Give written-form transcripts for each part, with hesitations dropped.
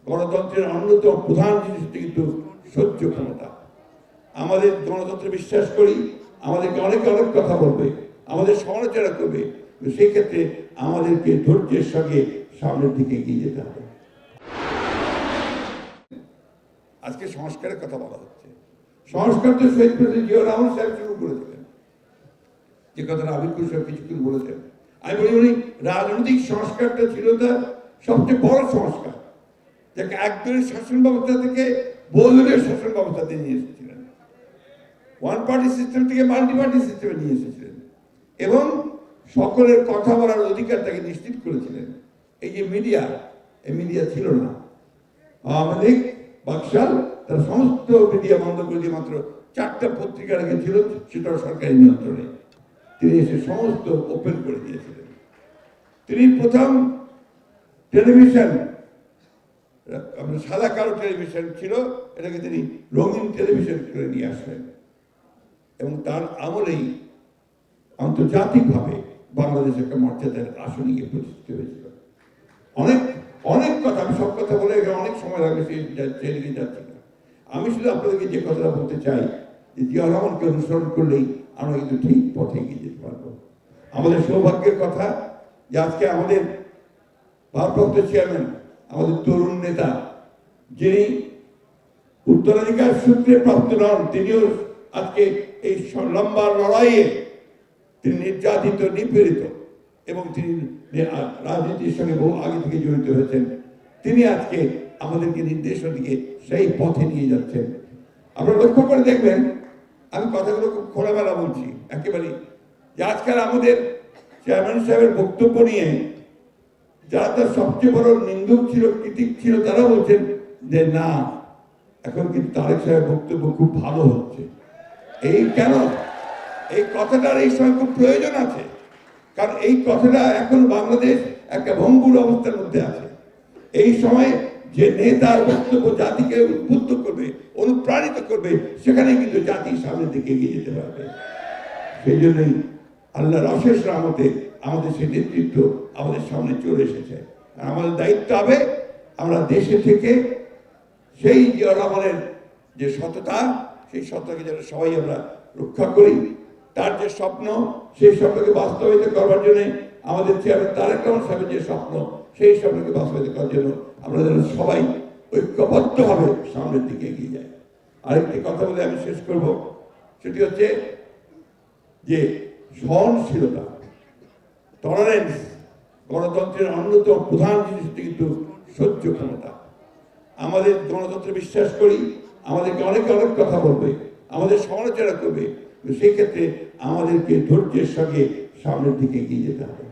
গণতন্ত্রের অন্যতম প্রধান জিনিস হচ্ছে কিন্তু সহ্য ক্ষমতা। আমাদের গণতন্ত্রে বিশ্বাস করি, আমাদেরকে অনেকে অনেক কথা বলবে, আমাদের সমালোচনা করবে, সেই ক্ষেত্রে আমাদেরকে ধৈর্যের সঙ্গে সামনের দিকে এগিয়ে যেতে হবে। আজকে সংস্কারের কথা বলা হচ্ছে। সংস্কার তো শহীদ প্রেসিডেন্ট জিয়াউর রহমান সাহেব শুরু করেছিলেন, যে কথাটা আবির সাহেব কিছুক্ষণ বলেছেন। আমি বলি উনি রাজনৈতিক সংস্কারটা ছিল তার সবচেয়ে বড় সংস্কার, যাকে একদলীয় শাসন ব্যবস্থা থেকে বহুদলীয় শাসন ব্যবস্থাতে নিয়ে এসেছিলেন, ওয়ান পার্টি সিস্টেম থেকে মাল্টি পার্টি সিস্টেমে নিয়ে এসেছিলেন এবং সকলের কথা বলার অধিকার তাকে নিশ্চিত করেছিলেন। এই যে মিডিয়া, এই মিডিয়া ছিল না, আমাদের বাকশাল তার সমস্ত মিডিয়া বন্ধ করে দিয়ে মাত্র 4টা পত্রিকা রেখেছিল, সেটাও সরকারি নিয়ন্ত্রণে। তিনি এসে সমস্ত ওপেন করে দিয়েছিলেন। তিনি প্রথম টেলিভিশন, সাদা কালো টেলিভিশন ছিল, এটাকে তিনি রঙিন টেলিভিশন করে নিয়ে আসলেন এবং তার আমলেই আন্তর্জাতিকভাবে বাংলাদেশ একটা মর্যাদার আসনে গিয়ে প্রতিষ্ঠিত হয়েছিল। অনেক অনেক কথা, আমি সব কথা বলে অনেক সময় লাগবে, সেদিকে যাচ্ছি না। আমি শুধু আপনাদেরকে যে কথাটা বলতে চাই যে জিয়াউর রহমানকে অনুসরণ করলেই আমরা কিন্তু ঠিক পথে এগিয়ে যেতে পারবো। আমাদের সৌভাগ্যের কথা যে আজকে আমাদের ভারপ্রাপ্ত চেয়ারম্যান, আমাদের তরুণ নেতা, যিনি উত্তরাধিকার সূত্রে প্রাপ্ত নন, তিনিও আজকে এই লম্বা লড়াইয়ে তিনি নির্যাতিত, নিপীড়িত এবং তিনি রাজনীতির সঙ্গে বহু আগে থেকে জড়িত হয়েছেন। তিনি আজকে আমাদেরকে নির্দেশনা দিয়ে সেই পথে নিয়ে যাচ্ছেন। আপনারা লক্ষ্য করে দেখবেন, আমি কথাগুলো খুব খোলামেলা বলছি একেবারেই, যে আজকাল আমাদের চেয়ারম্যান সাহেবের বক্তব্য নিয়ে যারা তার সবচেয়ে বড় নিন্দুক ছিল, ক্রিটিক ছিল, তারা বলছেন যে না, এখন কিন্তু তারেক সাহেবের বক্তব্য খুব ভালো হচ্ছে। এই কেন? এই কথাটার এই সময় খুব প্রয়োজন আছে, কারণ এই কথাটা এখন বাংলাদেশ একটা ভঙ্গুর অবস্থার মধ্যে আছে। এই সময় যে নেতার বক্তব্য জাতিকে উদ্বুদ্ধ করবে, অনুপ্রাণিত করবে, সেখানে কিন্তু জাতি সামনের দিকে এগিয়ে যেতে পারবে। সেই জন্যই আল্লাহর অশেষ রহমতে আমাদের সেই নেতৃত্ব আমাদের সামনে চলে এসেছে। আর আমাদের দায়িত্ব হবে আমরা দেশে থেকে সেই জিয়াউর রহমানের যে সততা, সেই সততাকে যেন সবাই আমরা রক্ষা করি। তার যে স্বপ্ন, সেই স্বপ্নকে বাস্তবায়িত করবার জন্য আমাদের চেয়ারম্যান তারেক রহমান সাহেবের যে স্বপ্ন, সেই স্বপ্নকে বাস্তবায়িত করার জন্য আমরা যেন সবাই ঐক্যবদ্ধভাবে সামনের দিকে এগিয়ে যাই। আরেকটি কথা বলে আমি শেষ করব, সেটি হচ্ছে যে সহনশীলতা, টলারেন্স। গণতন্ত্রের অন্যতম প্রধান জিনিস হচ্ছে কিন্তু সহ্য ক্ষমতা। আমাদের গণতন্ত্রে বিশ্বাস করি, আমাদেরকে অনেকে অনেক কথা বলবে, আমাদের সমালোচনা করবে, সেই ক্ষেত্রে আমাদেরকে ধৈর্যের সঙ্গে সামনের দিকে এগিয়ে যেতে হবে।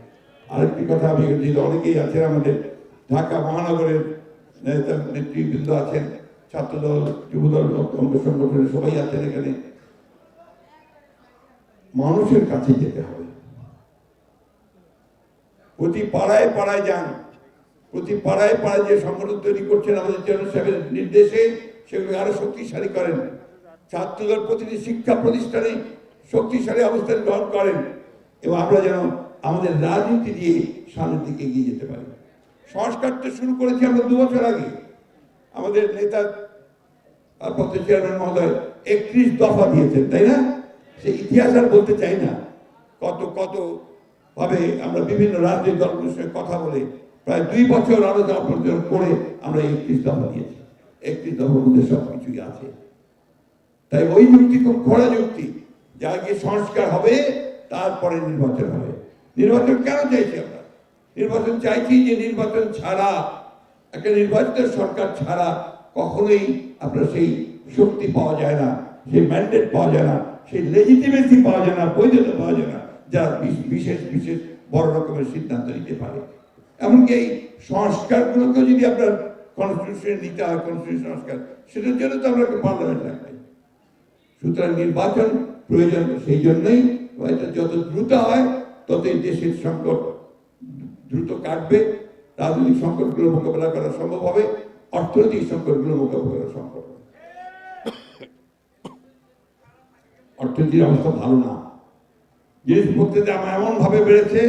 আরেকটি কথা, আমি অনেকেই আছেন, আমাদের ঢাকা মহানগরের নেতৃবৃন্দ আছেন, ছাত্রদল, যুবদল, অঙ্গ সংগঠনের সবাই আছেন এখানে। মানুষের কাছে যেতে হবে, প্রতি পাড়ায় পাড়ায় যান, প্রতি পাড়ায় পাড়ায় যে সংগঠন তৈরি করছেন আমাদের চেয়ারম্যান সাহেবের নির্দেশে, সেগুলো আরো শক্তিশালী করেন। ছাত্রদল প্রতিটি শিক্ষা প্রতিষ্ঠানে শক্তিশালী অবস্থান গ্রহণ করেন এবং আমরা যেন আমাদের রাজনীতি দিয়ে সামনের দিকে এগিয়ে যেতে পারি। সংস্কারটা শুরু করেছি আমরা 2 বছর আগে। আমাদের নেতা ভারপ্রাপ্ত চেয়ারম্যান মহোদয় 31 দফা দিয়েছেন, তাই না? সেই ইতিহাস আর বলতে চাই না, কত কত ভাবে আমরা বিভিন্ন রাজনৈতিক দলগুলোর সঙ্গে কথা বলে প্রায় 2 বছর আলোচনা করে আমরা 31 দফা দিয়েছি। 31 দফার মধ্যে সবকিছুই আছে। তাই ওই যুক্তি খুব খোলা যুক্তি, যা গিয়ে সংস্কার হবে, তারপরে নির্বাচন হবে। নির্বাচন কেন চাইছি আমরা? নির্বাচন চাইছি যে নির্বাচন ছাড়া, একটা নির্বাচিত সরকার ছাড়া কখনোই আপনার সেই শক্তি পাওয়া যায় না, সেই ম্যান্ডেট পাওয়া যায় না, সেই লেজিটিমেসি পাওয়া যায় না, বৈধতা পাওয়া যায় না, যারা বিশেষ বিশেষ বড় রকমের সিদ্ধান্ত নিতে পারে। এমনকি এই সংস্কারগুলোকে যদি আপনার কনস্টিটিউশনে নিতে হয়, কনস্টিটিউশন সংস্কার, সেটার জন্য তো আমরা একটা পার্লামেন্ট লাগবে। সুতরাং নির্বাচন প্রয়োজন। সেই জন্যই এটা যত দ্রুত হয় ততই দেশের সংকট দ্রুত কাটবে, রাজনৈতিক সংকটগুলো মোকাবেলা করা সম্ভব হবে, অর্থনৈতিক সংকটগুলো মোকাবেলা করা সম্ভব হবে। অর্থনীতির অবস্থা ভালো না, জিনিসপত্রের দাম এমন ভাবে বেড়েছে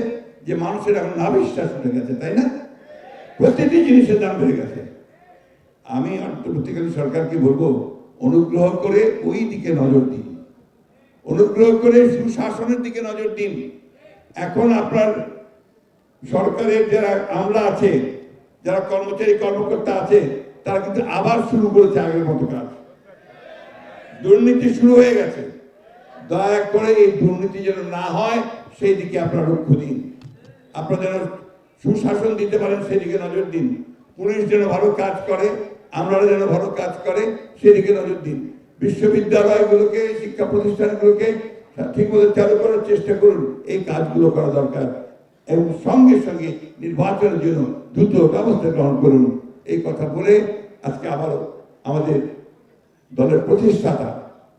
যে মানুষের এখন না বিশ্বাস উঠে গেছে, তাই না? প্রতিটি জিনিসের দাম বেড়ে গেছে। আমি অন্তর্বর্তীকালীন সরকারকে বলবো, অনুগ্রহ করে ওই দিকে নজর দিন, অনুগ্রহ করে সুশাসনের দিকে নজর দিন। এখন আপনার সরকারের যারা আমলা আছে, যারা কর্মচারী কর্মকর্তা আছে, তারা কিন্তু আবার শুরু করেছে আগের মতো কাজ। দুর্নীতি শুরু হয়ে গেছে। দয়া করে এই দুর্নীতি যেন না হয় সেই দিকে আপনারা লক্ষ্য দিন। আপনারা যেন সুশাসন দিতে পারেন সেদিকে নজর দিন। পুলিশ যেন ভালো কাজ করে, আমরা যেন ভালো কাজ করে সেদিকে নজর দিন। বিশ্ববিদ্যালয়গুলোকে, শিক্ষা প্রতিষ্ঠানগুলোকে ঠিকমতো চালু করার চেষ্টা করুন। এই কাজগুলো করা দরকার। এবং সঙ্গে সঙ্গে নির্বাচনের জন্য দ্রুত ব্যবস্থা গ্রহণ করুন। এই কথা বলে আজকে আবারও আমাদের দলের প্রতিষ্ঠাতা,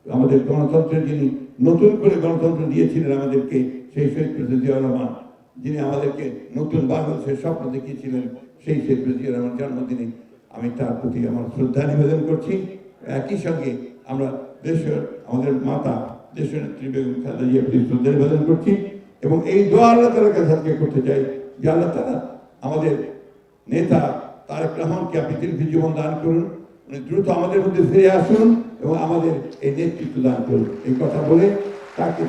আমাদের গণতন্ত্রের যিনি নতুন করে গণতন্ত্র দিয়েছিলেন আমাদেরকে, সেই শহীদ প্রেসিডেন্ট জিয়াউর রহমান, যিনি আমাদেরকে নতুন বাংলাদেশের স্বপ্ন দেখিয়েছিলেন, সেই শহীদ প্রেসিডেন্ট জিয়াউর রহমান জন্মদিনে আমি তার প্রতি আমার শ্রদ্ধা নিবেদন করছি। একই সঙ্গে আমরা দেশের, আমাদের মাতা দেশের নেত্রী বেগম খালেদা জিয়ার প্রতি শ্রদ্ধা নিবেদন করছি এবং এই দোয়া আল্লাহ তাআলার কাছে আজকে করতে চাই যে আল্লাহ তাআলা আমাদের নেতা তারেক রহমানকে আপনি দীর্ঘ জীবন দান করুন, উনি দ্রুত আমাদের মধ্যে ফিরে আসুন এবং আমাদের এই নেতৃত্ব দান করুন। এই কথা বলে তাকে